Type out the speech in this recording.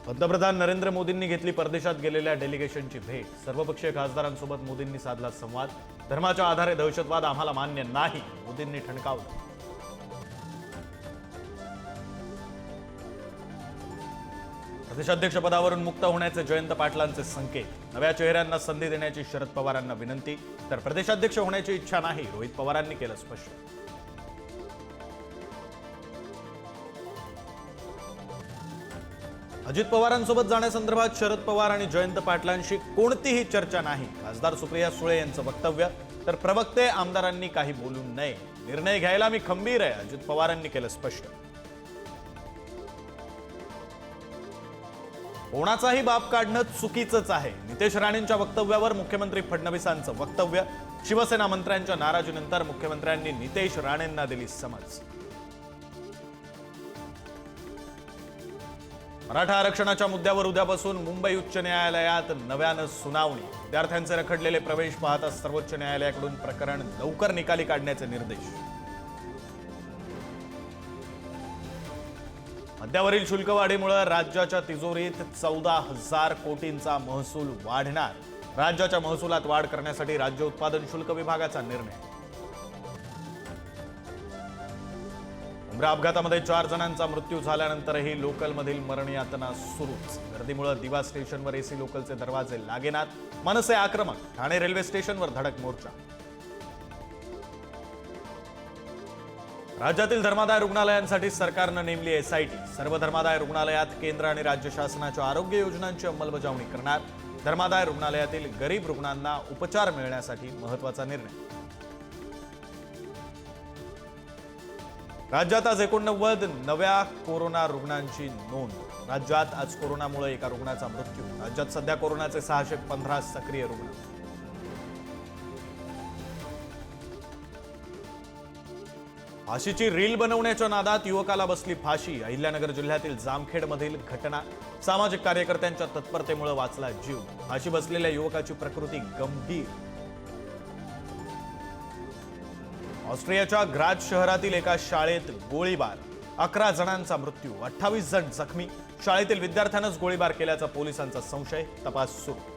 पंतप्रधान नरेंद्र मोदींनी घेतली परदेशात गेलेल्या डेलिगेशनची भेट। सर्वपक्षीय खासदारांसोबत मोदींनी साधला संवाद। धर्माच्या आधारे दहशतवाद आम्हाला मान्य नाही, मोदींनी ठणकावलं। प्रदेशाध्यक्षपदावरून मुक्त होण्याचे जयंत पाटलांचे संकेत। नव्या चेहऱ्यांना संधी देण्याची शरद पवारांना विनंती, तर प्रदेशाध्यक्ष होण्याची इच्छा नाही, रोहित पवारांनी केलं स्पष्ट। अजित पवारांसोबत जाण्यासंदर्भात शरद पवार आणि जयंत पाटलांशी कोणतीही चर्चा नाही, खासदार सुप्रिया सुळे यांचं वक्तव्य। तर प्रवक्ते आमदारांनी काही बोलू नये, निर्णय घ्यायला मी खंबीर आहे, अजित पवारांनी केलं स्पष्ट। कोणाचाही बाप काढणं चुकीचंच आहे, नितेश राणेंच्या वक्तव्यावर मुख्यमंत्री फडणवीसांचं वक्तव्य। शिवसेना मंत्र्यांच्या नाराजीनंतर मुख्यमंत्र्यांनी नितेश राणेंना दिली समज। मराठा आरक्षणाच्या मुद्द्यावर उद्यापासून मुंबई उच्च न्यायालयात नव्यानं सुनावणी। विद्यार्थ्यांचे रखडलेले प्रवेश पाहता सर्वोच्च न्यायालयाकडून प्रकरण लवकर निकाली काढण्याचे निर्देश। मद्यावरील शुल्कवाढीमुळे राज्याच्या तिजोरीत 14,000 कोटींचा महसूल वाढणार। राज्याच्या महसुलात वाढ करण्यासाठी राज्य उत्पादन शुल्क विभागाचा निर्णय। उमरा अपघातामध्ये 4 जणांचा मृत्यू झाल्यानंतरही लोकलमधील मरण यातना सुरूच। गर्दीमुळे दिवा स्टेशनवर एसी लोकलचे दरवाजे लागेनात, मनसे आक्रमक। ठाणे रेल्वे स्टेशनवर धडक मोर्चा। राज्यातील धर्मादाय रुग्णालयांसाठी सरकारनं नेमली एसआयटी। सर्व धर्मादाय रुग्णालयात केंद्र आणि राज्य शासनाच्या आरोग्य योजनांची अंमलबजावणी करणार। धर्मादाय रुग्णालयातील गरीब रुग्णांना उपचार मिळण्यासाठी महत्त्वाचा निर्णय। राज्यात आज 89 नव्या कोरोना रुग्णांची नोंद। राज्यात आज कोरोनामुळे एका रुग्णाचा मृत्यू। राज्यात सध्या कोरोनाचे 615 सक्रिय रुग्ण। फाशीची रील बनवण्याच्या नादात युवकाला बसली फाशी। अहिल्यानगर जिल्ह्यातील जामखेडमधील घटना। सामाजिक कार्यकर्त्यांच्या तत्परतेमुळे वाचला जीव। फाशी बसलेल्या युवकाची प्रकृती गंभीर। ऑस्ट्रियाच्या ग्राज शहरातील एका शाळेत गोळीबार। 11 जणांचा मृत्यू, 28 जण जखमी। शाळेतील विद्यार्थ्यानंच गोळीबार केल्याचा पोलिसांचा संशय, तपास सुरू।